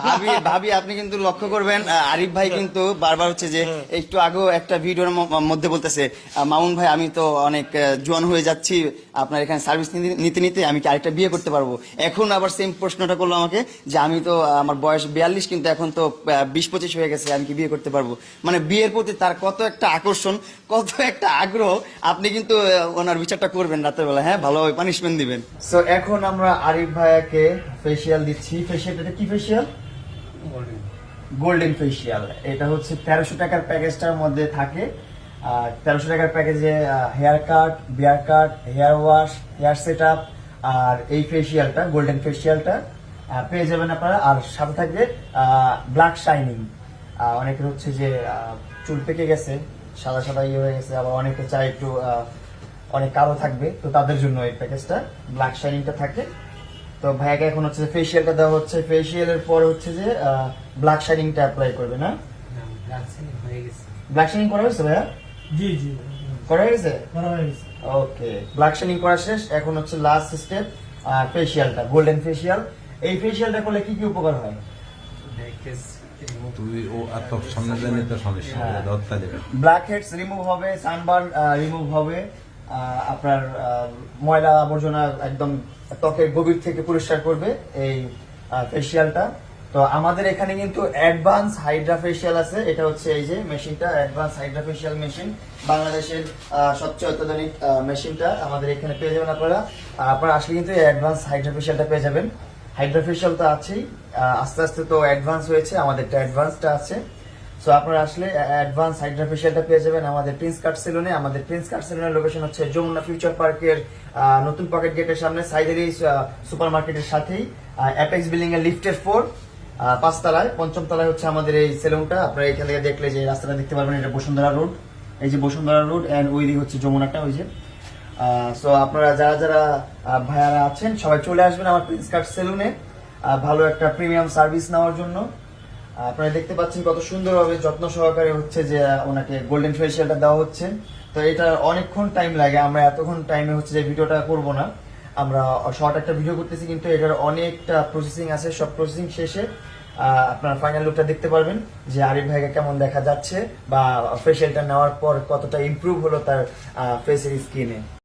ভাবি ভাবি আপনি কিন্তু লক্ষ্য করবেন আরিফ ভাই কিন্তু বারবার হচ্ছে যে একটু আগেও একটা ভিডিওর মধ্যে বলতেছে মামুন ভাই আমি তো অনেক জোয়ান হয়ে যাচ্ছি আপনার এখানে সার্ভিস নিতে নিতে আমি কি আরেকটা বিয়ে করতে পারবো। এখন আবার সেম প্রশ্নটা করলো আমাকে যে আমি তো আমার বয়স 42 কিন্তু এখন তো 20-25 হয়ে গেছে আমি কি বিয়ে করতে পারবো। মানে বিয়ের প্রতি তার কত একটা আকর্ষণ কত একটা আগ্রহ আপনি কিন্তু ওনার বিচারটা করবেন রাতের বেলা, হ্যাঁ ভালোভাবে পানিশমেন্ট দিবেন। সো এখন আমরা আরিফ ভাইয়াকে ফেসিয়াল দিচ্ছি। ফেসিয়ালটা কি ফেসিয়াল? Golden facial. এটা হচ্ছে 1300 টাকার প্যাকেজটার মধ্যে থাকে। 1300 টাকার প্যাকেজে hair cut, beard cut, hair wash, hair set up আর এই ফেসিয়ালটা গোল্ডেন ফেসিয়ালটা পেয়ে যাবেন আপনারা। আর সাথে থাকবে ব্ল্যাক শাইনিং। অনেকের হচ্ছে যে চুল পেকে গেছে, সাদা সাদা ইয়ে হয়ে গেছে, আবার অনেকে চায় একটু অনেক কালো থাকবে, তো তাদের জন্য এই প্যাকেজটা ব্ল্যাক শাইনিংটা থাকে। তো ভাইয়াকে এখন হচ্ছে ফেসিয়ালটা দেওয়া হচ্ছে, ফেসিয়ালের পর হচ্ছে যে ব্ল্যাক শাইনিংটা অ্যাপ্লাই করবে না? ব্ল্যাক শাইনিং করা হয়েছে ভাইয়া? জি জি করা হয়েছে। করা হয়েছে। ওকে, ব্ল্যাক শাইনিং করা শেষ। এখন হচ্ছে লাস্ট স্টেপ ফেসিয়ালটা, গোল্ডেন ফেসিয়াল। এই ফেসিয়ালটা করলে কি কি উপকার হয়? তুই ও এত সামনে জানি তো সমস্যা হবে দত্তা দেবে। ব্ল্যাক হেডস রিমুভ হবে, সানবার্ন রিমুভ হবে, আপনার ময়লা আবর্জনা একদম ত্বকের গভীর থেকে পরিষ্কার করবে এই ফেসিয়ালটা। তো আমাদের এখানে কিন্তু অ্যাডভান্স হাইড্রা ফেসিয়াল আছে। এটা হচ্ছে এই যে মেশিনটা, অ্যাডভান্স হাইড্রা ফেসিয়াল মেশিন, বাংলাদেশের সবচেয়ে অত্যাধুনিক মেশিনটা আমাদের এখানে পেয়ে যাবেন আপনারা। আপনারা আসলে কিন্তু অ্যাডভান্স হাইড্রা ফেসিয়ালটা পেয়ে যাবেন। হাইড্রা ফেসিয়াল তো আছেই, আস্তে আস্তে তো অ্যাডভান্স হয়েছে, আমাদেরটা অ্যাডভান্সটা আছে। সো আপনারা আসলে অ্যাডভান্স হাইড্রা ফেসিয়ালটা পেয়ে যাবেন আমাদের প্রিন্স কাট সেলুনে। আমাদের প্রিন্স কাট সেলুনের লোকেশন হচ্ছে যমুনা ফিউচার পার্কের নতুন পকেট গেটের সামনে, সাইদেরি সুপার মার্কেটের সাথেই, অ্যাপেক্স বিল্ডিং এর লিফটের 4 5 তলায়, 5ম তলায় হচ্ছে আমাদের এই সেলুনটা। আপনারা এখান থেকে দেখলে যে রাস্তাটা দেখতে পারবেন, এটা বসুন্ধরা রোড, এই যে বসুন্ধরা রোড এন্ড ওই দিকে হচ্ছে যমুনাটা ওই যে। সো আপনারা যারা যারা ভাইয়ারা আছেন সবাই চলে আসবেন আমার প্রিন্স কাট সেলুনে ভালো একটা প্রিমিয়াম সার্ভিস নেওয়ার জন্য। আপনারা দেখতে পাচ্ছেন কত সুন্দরভাবে যত্ন সহকারে হচ্ছে যে ওনাকে গোল্ডেন ফেসিয়ালটা দেওয়া হচ্ছে। তো এটা অনেকক্ষণ টাইম লাগে, আমরা এতক্ষণ টাইমে হচ্ছে যে ভিডিওটা করব না, আমরা শর্ট একটা ভিডিও করতেছি, কিন্তু এটার অনেকটা প্রসেসিং আছে। সব প্রসেসিং শেষে আপনার ফাইনাল লুকটা দেখতে পারবেন যে আরিফ ভাইকে কেমন দেখা যাচ্ছে বা ফেসিয়ালটা নেওয়ার পর কতটা ইমপ্রুভ হলো তার ফেসের স্কিনে।